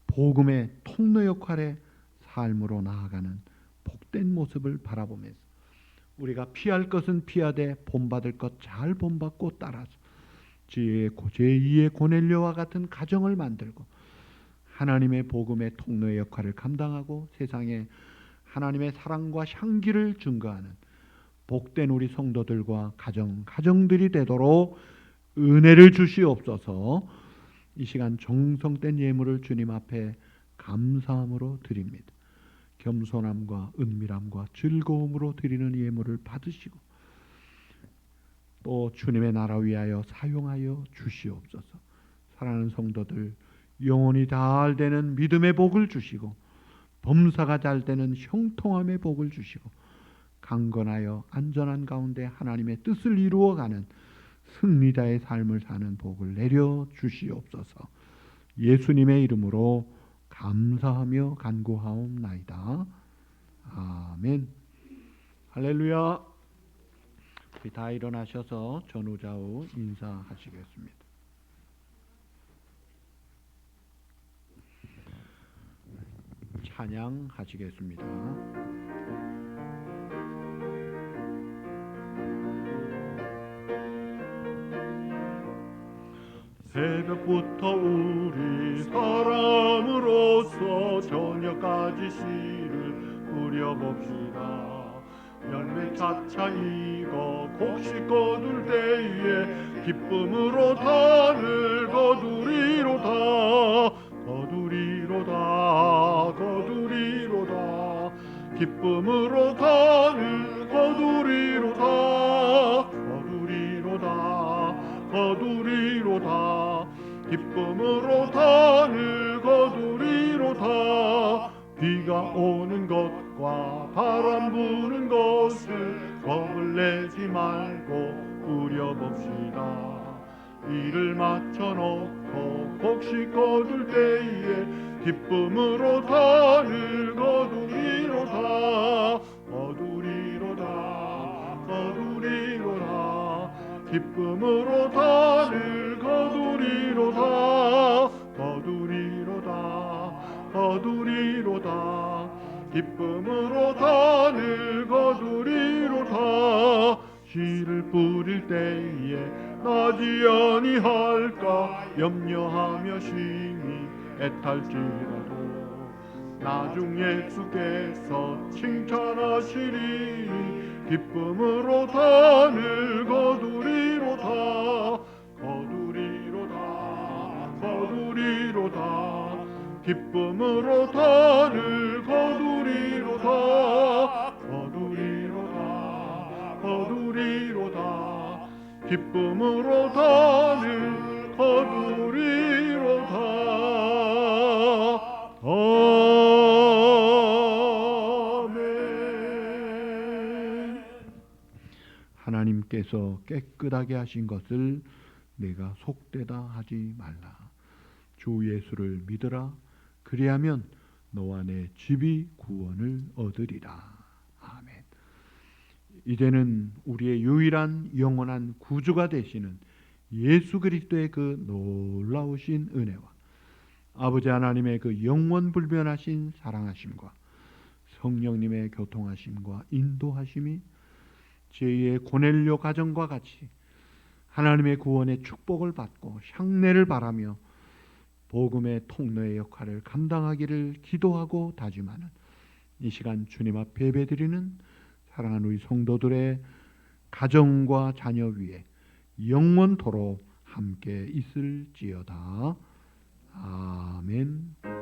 복음의 통로 역할의 삶으로 나아가는 복된 모습을 바라보면서 우리가 피할 것은 피하되 본받을 것 잘 본받고 따라서 제2의 고넬료와 같은 가정을 만들고 하나님의 복음의 통로의 역할을 감당하고 세상에 하나님의 사랑과 향기를 증거하는 복된 우리 성도들과 가정들이 되도록 은혜를 주시옵소서. 이 시간 정성된 예물을 주님 앞에 감사함으로 드립니다. 겸손함과 은밀함과 즐거움으로 드리는 예물을 받으시고 또 주님의 나라 위하여 사용하여 주시옵소서. 사랑하는 성도들 영혼이 잘 되는 믿음의 복을 주시고 범사가 잘 되는 형통함의 복을 주시고 강건하여 안전한 가운데 하나님의 뜻을 이루어가는 승리자의 삶을 사는 복을 내려 주시옵소서. 예수님의 이름으로 감사하며 간구하옵나이다. 아멘. 할렐루야. 우리 다 일어나셔서 전후좌우 인사하시겠습니다. 찬양하시겠습니다. 새벽부터 우리 사람으로서 저녁까지 씨를 뿌려봅시다. 열매 차차 익어 곡식 거둘 때에 기쁨으로 단을 거두리로다. 거두리로다. 거두리로다. 기쁨으로 단을 거두리로다. 거두리로다. 거두리로다. 기쁨으로 단을 거두리로다. 비가 오는 것과 바람 부는 것을 겁을 내지 말고 뿌려봅시다. 일을 마쳐놓고 곡식 거둘 때에 기쁨으로 단을 거두리로다. 거두리로다. 거두리로다. 기쁨으로 단을 거두리로다. 거두리로다 거두리로다 거두리로다 기쁨으로 단을 거두리로다 씨를 뿌릴 때에 나지 아니할까 염려하며 심히 애탈지라도 나중 예수께서 칭찬하시리니 기쁨으로 단을 거두리로다 거두리로다 거두리로다 기쁨으로 단을 거두리로다 거두리로다 거두리로다 기쁨으로 단을 거두리로다 아멘. 하나님께서 깨끗하게 하신 것을 내가 속되다 하지 말라. 주 예수를 믿으라. 그리하면 너와 내 집이 구원을 얻으리라. 아멘. 이제는 우리의 유일한 영원한 구주가 되시는 예수 그리스도의 그 놀라우신 은혜와 아버지 하나님의 그 영원불변하신 사랑하심과 성령님의 교통하심과 인도하심이 제2의 고넬료 가정과 같이 하나님의 구원의 축복을 받고 향례를 바라며 복음의 통로의 역할을 감당하기를 기도하고 다짐하는 이 시간 주님 앞에 예배드리는 사랑하는 우리 성도들의 가정과 자녀 위에 영원토록 함께 있을지어다. 아멘.